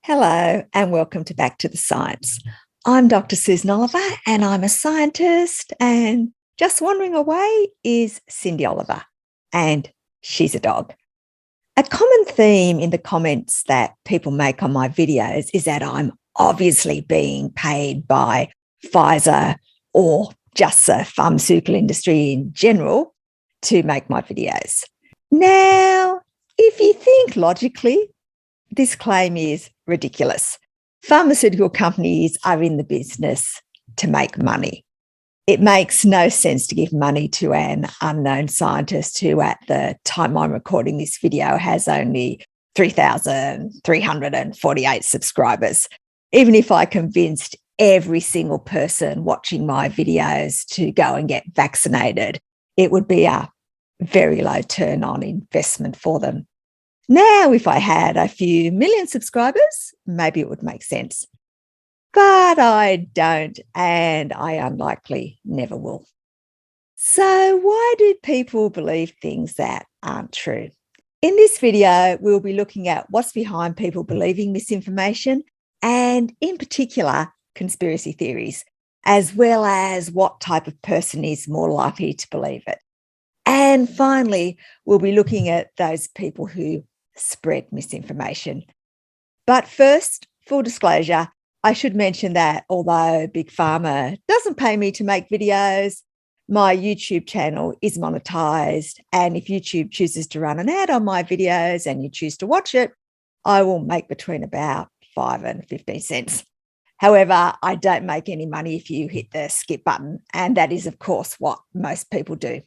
Hello, and welcome to Back to the Science. I'm Dr. Susan Oliver, and I'm a scientist. And just wandering away is Cindy Oliver, and she's a dog. A common theme in the comments that people make on my videos is that I'm obviously being paid by Pfizer or just the pharmaceutical industry in general to make my videos. Now, if you think logically, this claim is ridiculous. Pharmaceutical companies are in the business to make money. It makes no sense to give money to an unknown scientist who, at the time I'm recording this video, has only 3,348 subscribers. Even if I convinced every single person watching my videos to go and get vaccinated, it would be a very low turn on investment for them. Now, if I had a few million subscribers, maybe it would make sense. But I don't, and I unlikely never will. So why do people believe things that aren't true? In this video, we'll be looking at what's behind people believing misinformation and, in particular, conspiracy theories, as well as what type of person is more likely to believe it. And finally, we'll be looking at those people who spread misinformation. But first, full disclosure, I should mention that although Big Pharma doesn't pay me to make videos, my YouTube channel is monetized. And if YouTube chooses to run an ad on my videos and you choose to watch it, I will make between about 5 and 15 cents. However, I don't make any money if you hit the skip button. And that is, of course, what most people do.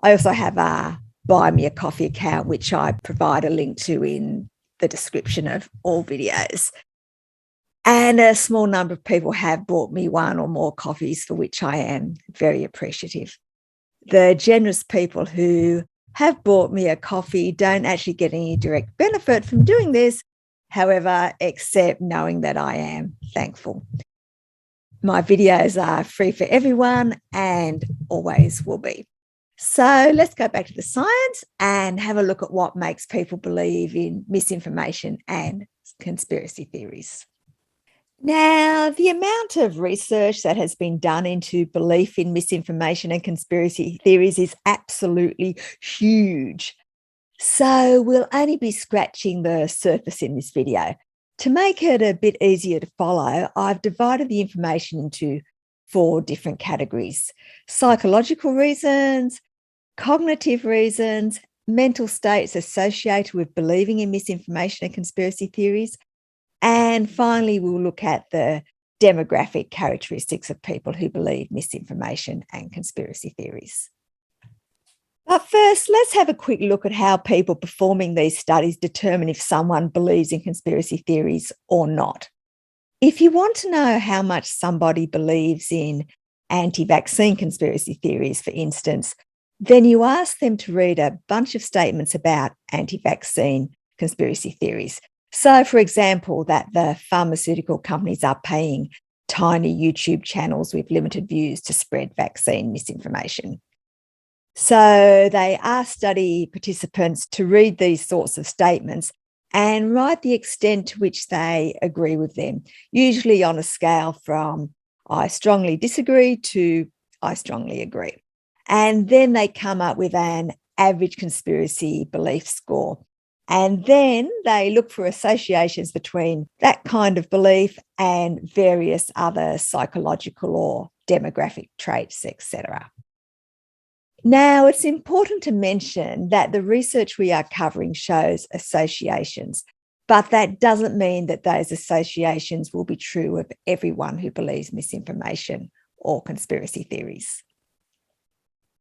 I also have a Buy Me a Coffee account, which I provide a link to in the description of all videos. And a small number of people have bought me one or more coffees, for which I am very appreciative. The generous people who have bought me a coffee don't actually get any direct benefit from doing this, however, except knowing that I am thankful. My videos are free for everyone and always will be. So let's go back to the science and have a look at what makes people believe in misinformation and conspiracy theories. Now, the amount of research that has been done into belief in misinformation and conspiracy theories is absolutely huge. So we'll only be scratching the surface in this video. To make it a bit easier to follow, I've divided the information into 4 different categories: psychological reasons, cognitive reasons, mental states associated with believing in misinformation and conspiracy theories, and finally, we'll look at the demographic characteristics of people who believe misinformation and conspiracy theories. But first, let's have a quick look at how people performing these studies determine if someone believes in conspiracy theories or not. If you want to know how much somebody believes in anti-vaccine conspiracy theories, for instance, then you ask them to read a bunch of statements about anti-vaccine conspiracy theories. So, for example, that the pharmaceutical companies are paying tiny YouTube channels with limited views to spread vaccine misinformation. So they ask study participants to read these sorts of statements and write the extent to which they agree with them, usually on a scale from I strongly disagree to I strongly agree. And then they come up with an average conspiracy belief score. And then they look for associations between that kind of belief and various other psychological or demographic traits, etc. Now, it's important to mention that the research we are covering shows associations, but that doesn't mean that those associations will be true of everyone who believes misinformation or conspiracy theories.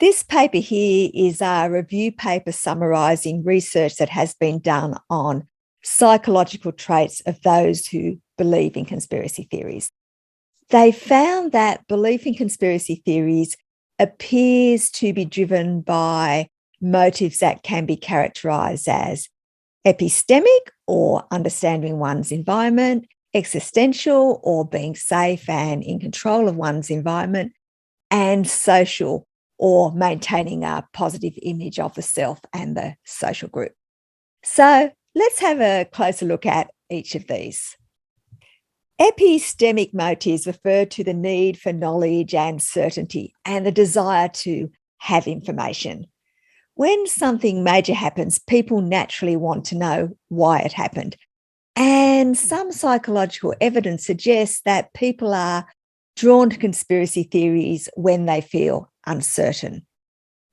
This paper here is a review paper summarising research that has been done on psychological traits of those who believe in conspiracy theories. They found that belief in conspiracy theories appears to be driven by motives that can be characterised as epistemic, or understanding one's environment, existential, or being safe and in control of one's environment, and social, or maintaining a positive image of the self and the social group. So let's have a closer look at each of these. Epistemic motives refer to the need for knowledge and certainty and the desire to have information. When something major happens, people naturally want to know why it happened. And some psychological evidence suggests that people are drawn to conspiracy theories when they feel uncertain.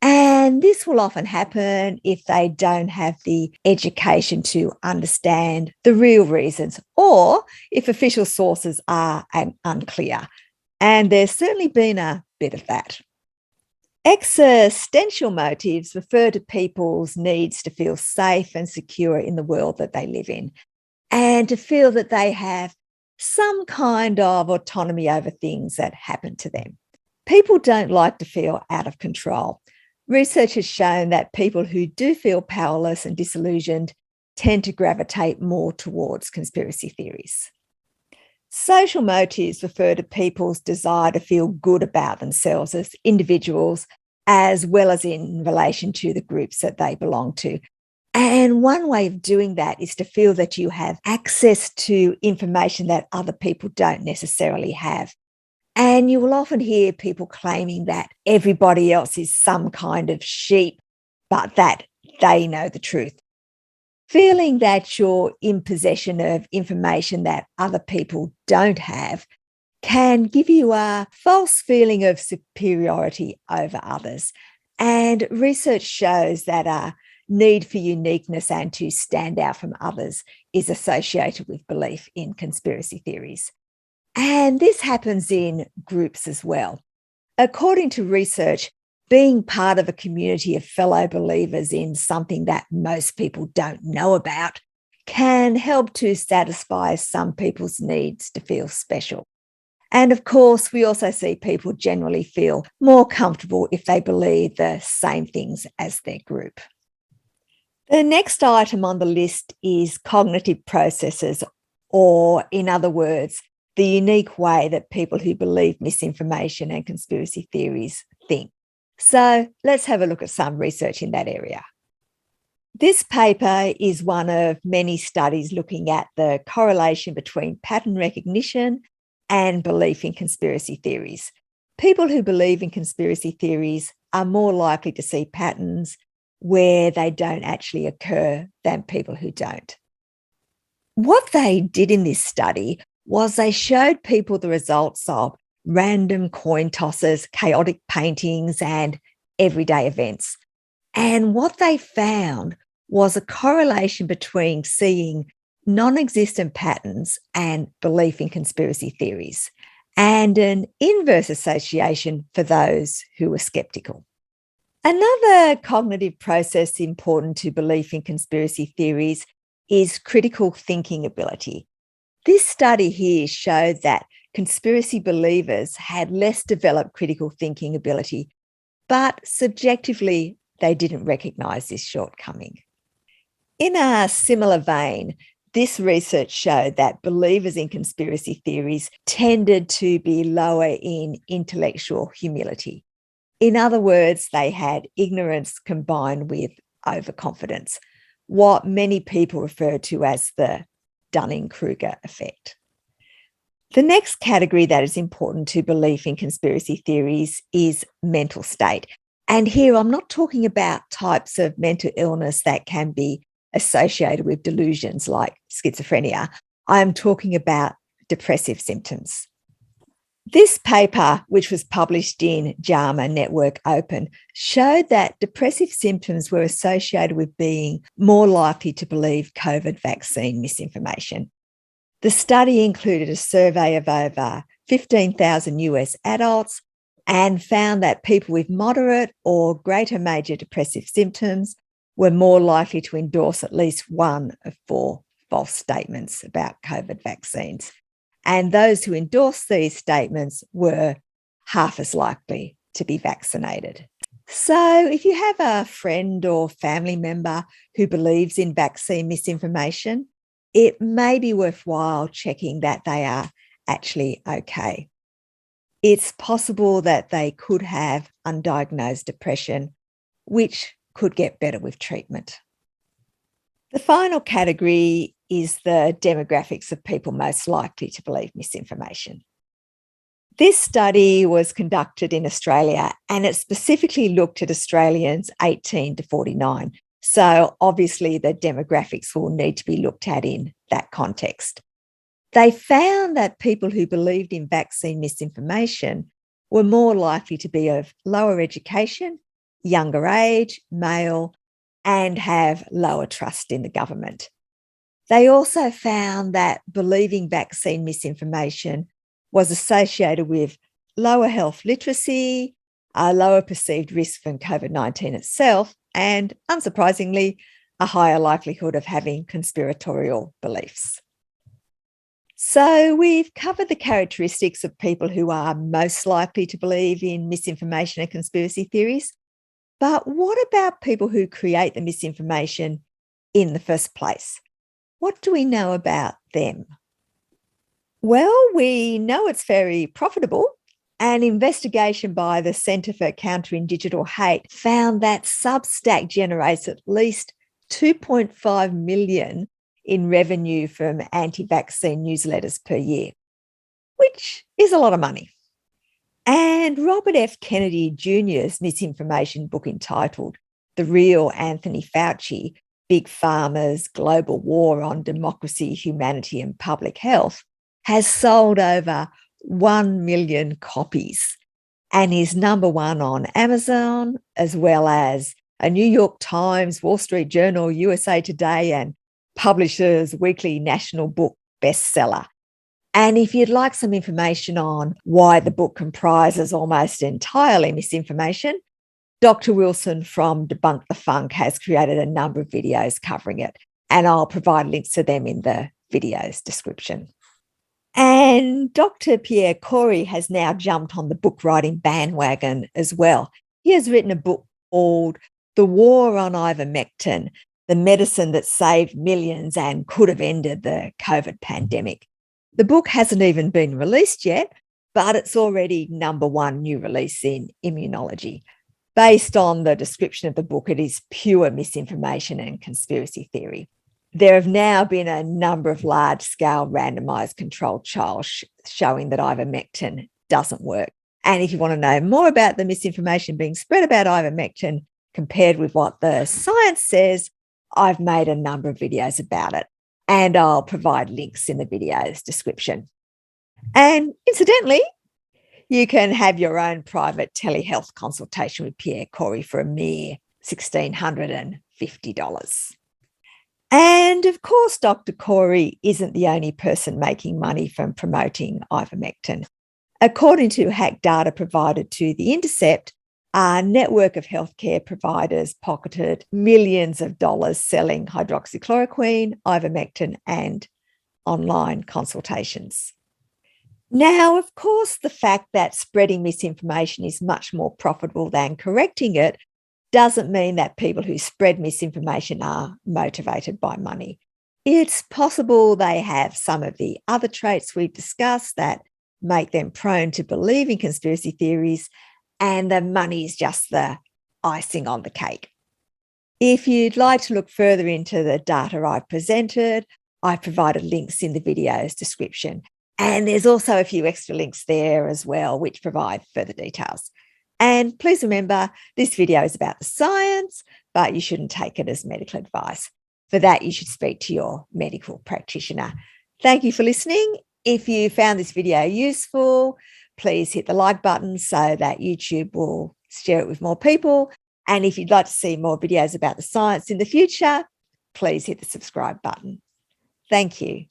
And this will often happen if they don't have the education to understand the real reasons, or if official sources are unclear. And there's certainly been a bit of that. Existential motives refer to people's needs to feel safe and secure in the world that they live in, and to feel that they have some kind of autonomy over things that happen to them. People don't like to feel out of control. Research has shown that people who do feel powerless and disillusioned tend to gravitate more towards conspiracy theories. Social motives refer to people's desire to feel good about themselves as individuals, as well as in relation to the groups that they belong to. And one way of doing that is to feel that you have access to information that other people don't necessarily have. And you will often hear people claiming that everybody else is some kind of sheep, but that they know the truth. Feeling that you're in possession of information that other people don't have can give you a false feeling of superiority over others. And research shows that a need for uniqueness and to stand out from others is associated with belief in conspiracy theories. And this happens in groups as well. According to research, being part of a community of fellow believers in something that most people don't know about can help to satisfy some people's needs to feel special. And of course, we also see people generally feel more comfortable if they believe the same things as their group. The next item on the list is cognitive processes, or in other words, the unique way that people who believe misinformation and conspiracy theories think. So let's have a look at some research in that area. This paper is one of many studies looking at the correlation between pattern recognition and belief in conspiracy theories. People who believe in conspiracy theories are more likely to see patterns where they don't actually occur than people who don't. What they did in this study was they showed people the results of random coin tosses, chaotic paintings, and everyday events. And what they found was a correlation between seeing non-existent patterns and belief in conspiracy theories, and an inverse association for those who were skeptical. Another cognitive process important to belief in conspiracy theories is critical thinking ability. This study here showed that conspiracy believers had less developed critical thinking ability, but subjectively, they didn't recognise this shortcoming. In a similar vein, this research showed that believers in conspiracy theories tended to be lower in intellectual humility. In other words, they had ignorance combined with overconfidence, what many people refer to as the Dunning-Kruger effect. The next category that is important to belief in conspiracy theories is mental state. And here I'm not talking about types of mental illness that can be associated with delusions like schizophrenia. I'm talking about depressive symptoms. This paper, which was published in JAMA Network Open, showed that depressive symptoms were associated with being more likely to believe COVID vaccine misinformation. The study included a survey of over 15,000 US adults and found that people with moderate or greater major depressive symptoms were more likely to endorse at least one of 4 false statements about COVID vaccines. And those who endorsed these statements were half as likely to be vaccinated. So if you have a friend or family member who believes in vaccine misinformation, it may be worthwhile checking that they are actually okay. It's possible that they could have undiagnosed depression, which could get better with treatment. The final category is the demographics of people most likely to believe misinformation. This study was conducted in Australia, and it specifically looked at Australians 18 to 49. So obviously the demographics will need to be looked at in that context. They found that people who believed in vaccine misinformation were more likely to be of lower education, younger age, male, and have lower trust in the government. They also found that believing vaccine misinformation was associated with lower health literacy, a lower perceived risk from COVID-19 itself, and unsurprisingly, a higher likelihood of having conspiratorial beliefs. So we've covered the characteristics of people who are most likely to believe in misinformation and conspiracy theories. But what about people who create the misinformation in the first place? What do we know about them? Well, we know it's very profitable. An investigation by the Centre for Countering Digital Hate found that Substack generates at least 2.5 million in revenue from anti-vaccine newsletters per year, which is a lot of money. And Robert F. Kennedy Jr.'s misinformation book entitled The Real Anthony Fauci, Big Pharma's Global War on Democracy, Humanity and Public Health has sold over 1 million copies and is number one on Amazon, as well as a New York Times, Wall Street Journal, USA Today, and Publishers Weekly National Book bestseller. And if you'd like some information on why the book comprises almost entirely misinformation, Dr. Wilson from Debunk the Funk has created a number of videos covering it, and I'll provide links to them in the video's description. And Dr. Pierre Kory has now jumped on the book writing bandwagon as well. He has written a book called The War on Ivermectin, the medicine that saved millions and could have ended the COVID pandemic. The book hasn't even been released yet, but it's already number one new release in immunology. Based on the description of the book, it is pure misinformation and conspiracy theory. There have now been a number of large-scale randomized controlled trials showing that ivermectin doesn't work. And if you want to know more about the misinformation being spread about ivermectin compared with what the science says, I've made a number of videos about it, and I'll provide links in the video's description. And incidentally, you can have your own private telehealth consultation with Pierre Kory for a mere $1,650. And of course, Dr. Kory isn't the only person making money from promoting ivermectin. According to hacked data provided to The Intercept, a network of healthcare providers pocketed millions of dollars selling hydroxychloroquine, ivermectin, and online consultations. Now, of course, the fact that spreading misinformation is much more profitable than correcting it doesn't mean that people who spread misinformation are motivated by money. It's possible they have some of the other traits we've discussed that make them prone to believe in conspiracy theories, and the money is just the icing on the cake. If you'd like to look further into the data I've presented, I've provided links in the video's description. And there's also a few extra links there as well, which provide further details. And please remember, this video is about the science, but you shouldn't take it as medical advice. For that, you should speak to your medical practitioner. Thank you for listening. If you found this video useful, please hit the like button so that YouTube will share it with more people. And if you'd like to see more videos about the science in the future, please hit the subscribe button. Thank you.